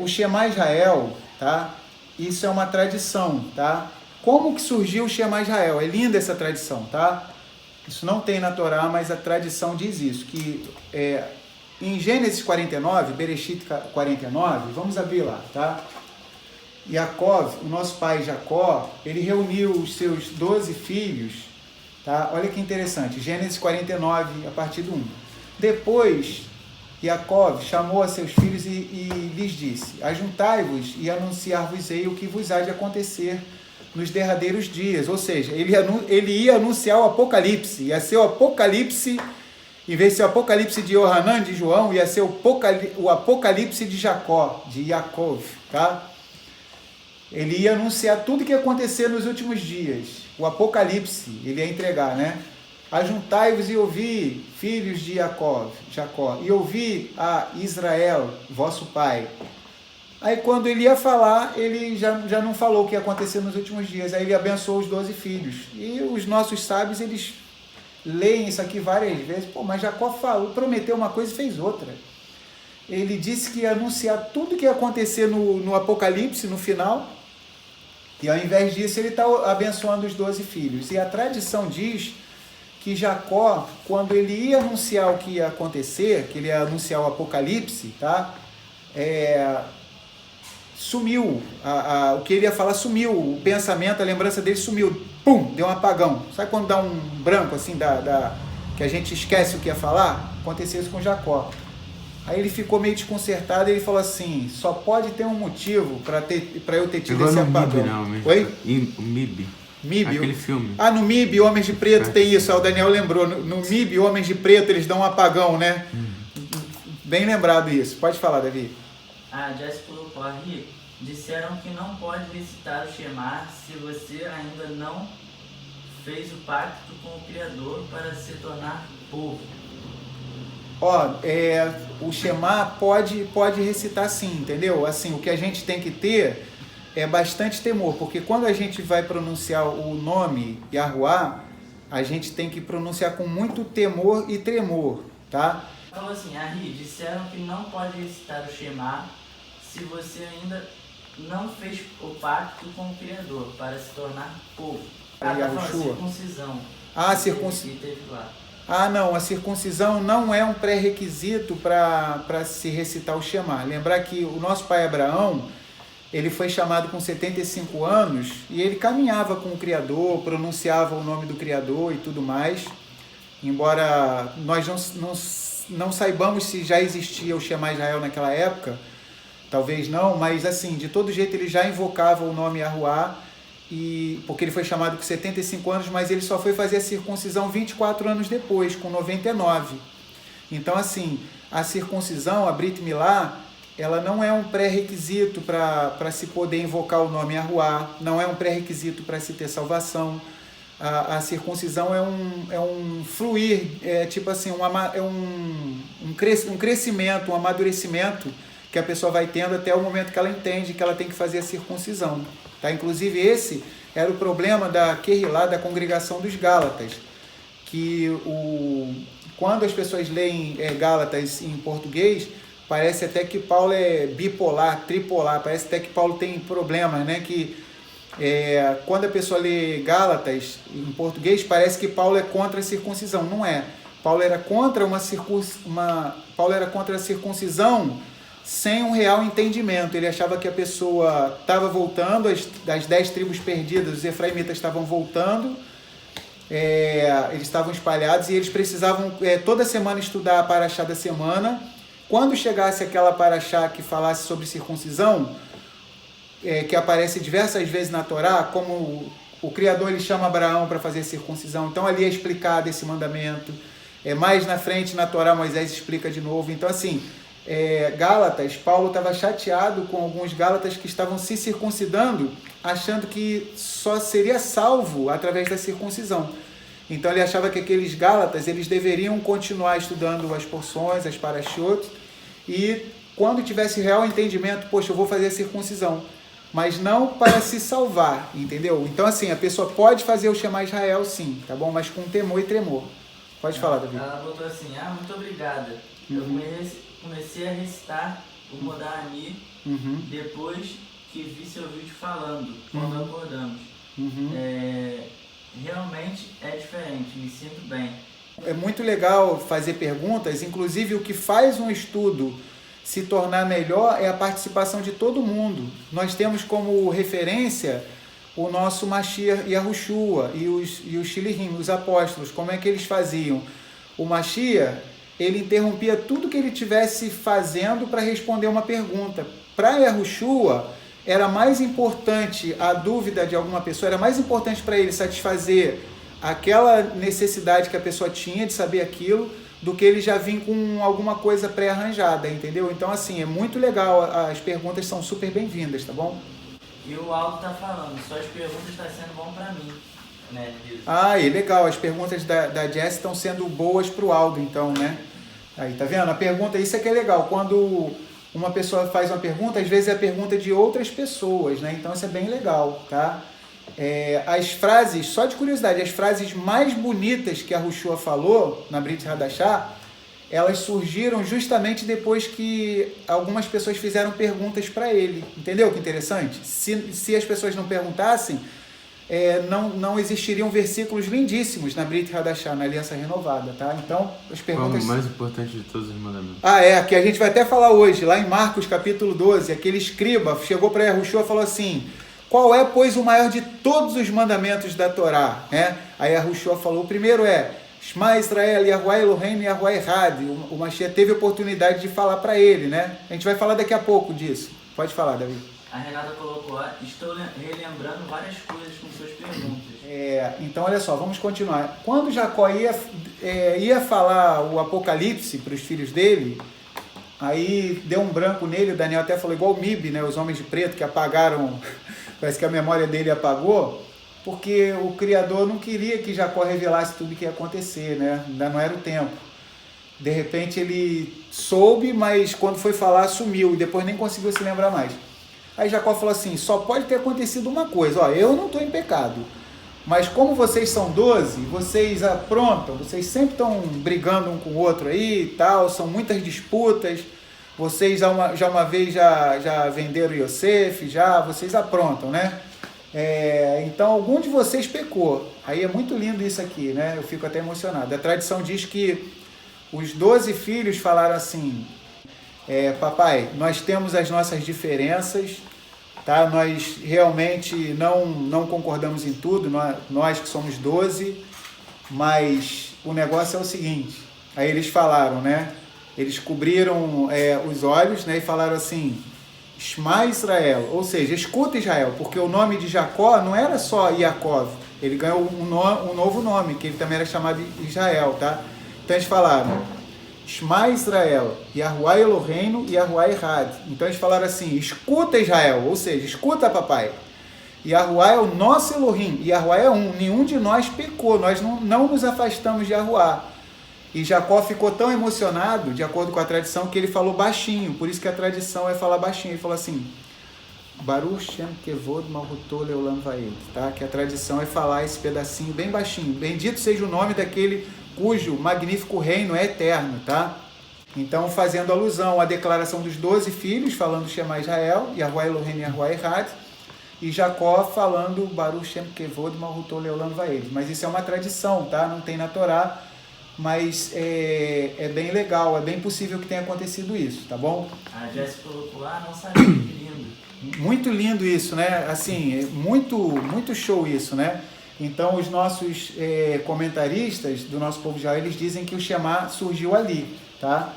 o Shema Israel, tá? Isso é uma tradição, tá? Como que surgiu o Shema Israel? É linda essa tradição, tá? Isso não tem na Torá, mas a tradição diz isso, que em Gênesis 49, Bereshit 49, vamos abrir lá, tá? Jacó, o nosso pai Jacó, ele reuniu os seus 12 filhos, tá? Olha que interessante, Gênesis 49, a partir do 1. Depois, Jacó chamou a seus filhos e lhes disse: ajuntai-vos e anunciar-vos-ei o que vos há de acontecer nos derradeiros dias. Ou seja, ele ia anunciar o Apocalipse, ia ser o Apocalipse, em vez de ser o Apocalipse de Yohanan, de João, ia ser o Apocalipse de Jacó, de Yaakov, tá? Ele ia anunciar tudo que ia acontecer nos últimos dias. O Apocalipse, ele ia entregar, né? Ajuntai-vos e ouvi, filhos de Jacó, e ouvi a Israel, vosso pai. Aí quando ele ia falar, ele já não falou o que ia acontecer nos últimos dias. Aí ele abençoou os 12 filhos. E os nossos sábios, eles leem isso aqui várias vezes. Pô, mas Jacó falou, prometeu uma coisa e fez outra. Ele disse que ia anunciar tudo o que ia acontecer no Apocalipse, no final. E ao invés disso, ele está abençoando os 12 filhos. E a tradição diz que Jacó, quando ele ia anunciar o que ia acontecer, que ele ia anunciar o Apocalipse, tá? Sumiu, o que ele ia falar sumiu, o pensamento, a lembrança dele sumiu, pum, deu um apagão. Sabe quando dá um branco assim, que a gente esquece o que ia falar? Aconteceu isso com Jacó. Aí ele ficou meio desconcertado e ele falou assim: só pode ter um motivo para eu ter tido esse apagão. MIB, não, oi? O MIB. MIB. Aquele filme. Ah, no MIB, Homens de Preto, tem isso. O Daniel lembrou. No MIB, Homens de Preto, eles dão um apagão, né? Bem lembrado isso. Pode falar, Davi. A Jess colocou ali, disseram que não pode recitar o Shema se você ainda não fez o pacto com o Criador para se tornar povo. O Shema pode recitar sim, entendeu? Assim, o que a gente tem que ter é bastante temor, porque quando a gente vai pronunciar o nome Yahuwá, a gente tem que pronunciar com muito temor e tremor, tá? Falou assim, Ari, disseram que não pode recitar o Shema se você ainda não fez o pacto com o Criador para se tornar povo. Tá falando circuncisão. Circuncisão. Que teve lá. Não, a circuncisão não é um pré-requisito para se recitar o Shema. Lembrar que o nosso pai Abraão, ele foi chamado com 75 anos e ele caminhava com o Criador, pronunciava o nome do Criador e tudo mais. Embora nós não saibamos se já existia o Shema Israel naquela época, talvez não, mas assim, de todo jeito ele já invocava o nome Yahuwá, porque ele foi chamado com 75 anos, mas ele só foi fazer a circuncisão 24 anos depois, com 99. Então, assim, a circuncisão, a Brit Milá, ela não é um pré-requisito para se poder invocar o nome Yahuwá, não é um pré-requisito para se ter salvação. A circuncisão é um fluir, tipo assim, um crescimento, um amadurecimento que a pessoa vai tendo até o momento que ela entende que ela tem que fazer a circuncisão. Tá? Inclusive esse era o problema da Querrilá, da congregação dos Gálatas, que quando as pessoas leem Gálatas em português, parece até que Paulo é bipolar, tripolar, parece até que Paulo tem problemas, né? Que quando a pessoa lê Gálatas em português, parece que Paulo é contra a circuncisão. Não é. Paulo era contra Paulo era contra a circuncisão sem um real entendimento. Ele achava que a pessoa estava voltando, das 10 tribos perdidas, os efraimitas estavam voltando, eles estavam espalhados e eles precisavam toda semana estudar a paraxá da semana. Quando chegasse aquela paraxá que falasse sobre circuncisão, que aparece diversas vezes na Torá, como o Criador ele chama Abraão para fazer circuncisão, então ali é explicado esse mandamento. Mais na frente na Torá Moisés explica de novo. Então assim, Gálatas, Paulo estava chateado com alguns Gálatas que estavam se circuncidando, achando que só seria salvo através da circuncisão. Então ele achava que aqueles Gálatas, eles deveriam continuar estudando as porções, as parashot, e quando tivesse real entendimento, poxa, eu vou fazer a circuncisão, mas não para se salvar, entendeu? Então assim, a pessoa pode fazer o Shema Israel sim, tá bom? Mas com temor e tremor. Pode falar, Davi. Ela botou assim, muito obrigada. Eu comecei a recitar o Modani depois que vi seu vídeo falando, quando acordamos. Realmente é diferente, me sinto bem. É muito legal fazer perguntas, inclusive o que faz um estudo se tornar melhor é a participação de todo mundo. Nós temos como referência o nosso Mashiach Yahushua e os Shilihim, os apóstolos. Como é que eles faziam? O Mashiach, ele interrompia tudo que ele estivesse fazendo para responder uma pergunta. Para Yahushua, era mais importante a dúvida de alguma pessoa, era mais importante para ele satisfazer aquela necessidade que a pessoa tinha de saber aquilo, do que ele já vir com alguma coisa pré-arranjada, entendeu? Então, assim, é muito legal, as perguntas são super bem-vindas, tá bom? E o Aldo tá falando, suas perguntas estão sendo bom para mim, né? E legal, as perguntas da Jess estão sendo boas pro Aldo, então, né? Aí, tá vendo? A pergunta, isso é que é legal, quando uma pessoa faz uma pergunta, às vezes é a pergunta de outras pessoas, né? Então, isso é bem legal, tá? As frases, só de curiosidade, as frases mais bonitas que a Yahushua falou na Brit Hadashah, elas surgiram justamente depois que algumas pessoas fizeram perguntas para ele. Entendeu que interessante? Se as pessoas não perguntassem, não existiriam versículos lindíssimos na Brit Hadashah, na Aliança Renovada, tá? Então, as perguntas... Qual o mais importante de todos os mandamentos? Que a gente vai até falar hoje, lá em Marcos capítulo 12, aquele escriba chegou para Yahushua e falou assim: qual é, pois, o maior de todos os mandamentos da Torá? Aí Yahushua falou, o primeiro é Shema Israel, Yahuwah Eloheinu, Yahuwah Echad. O Mashiach teve a oportunidade de falar para ele, né? A gente vai falar daqui a pouco disso. Pode falar, Davi. A Renata colocou, estou relembrando várias coisas com suas perguntas. Então, olha só, vamos continuar. Quando Jacó ia falar o Apocalipse para os filhos dele, aí deu um branco nele, o Daniel até falou igual o Mib, né? Os homens de preto que apagaram... Parece que a memória dele apagou, porque o Criador não queria que Jacó revelasse tudo o que ia acontecer, né? Ainda não era o tempo. De repente ele soube, mas quando foi falar sumiu e depois nem conseguiu se lembrar mais. Aí Jacó falou assim, só pode ter acontecido uma coisa, eu não estou em pecado, mas como vocês são 12, vocês aprontam, vocês sempre estão brigando um com o outro aí e tal, são muitas disputas. Vocês já uma vez já venderam Yosef, vocês aprontam, né? Então, algum de vocês pecou. Aí é muito lindo isso aqui, né? Eu fico até emocionado. A tradição diz que os 12 filhos falaram assim, papai, nós temos as nossas diferenças, tá? Nós realmente não concordamos em tudo, nós que somos 12, mas o negócio é o seguinte, aí eles falaram, né? Eles cobriram os olhos, né, e falaram assim, Shema Israel, ou seja, escuta Israel, porque o nome de Jacó não era só Yaakov, ele ganhou um novo nome, que ele também era chamado Israel, tá? Então eles falaram, Shema Israel, Yahuwah Eloheinu, Yahuwah Echad. Então eles falaram assim, escuta Israel, ou seja, escuta papai, Yahuwah é o nosso Elohim, Yahuwah é um, nenhum de nós pecou, nós não nos afastamos de Yahuwah. E Jacó ficou tão emocionado, de acordo com a tradição, que ele falou baixinho. Por isso que a tradição é falar baixinho. Ele falou assim, Baruch Shem Kevod Malhuto Leolam Vaed, tá? Que a tradição é falar esse pedacinho bem baixinho. Bendito seja o nome daquele cujo magnífico reino é eterno, tá? Então, fazendo alusão à declaração dos 12 filhos, falando Shema Israel, Yahuwah Eloheinu, Yahuwah Echad, e Jacó falando Baruch Shem Kevod Malhuto Leolam Vaed. Mas isso é uma tradição, tá? Não tem na Torá. Mas é bem legal, é bem possível que tenha acontecido isso, tá bom? A Jéssica colocou, não sabia, que lindo. Muito lindo isso, né? Assim, muito show isso, né? Então, os nossos comentaristas do nosso povo de Israel, eles dizem que o Shema surgiu ali, tá?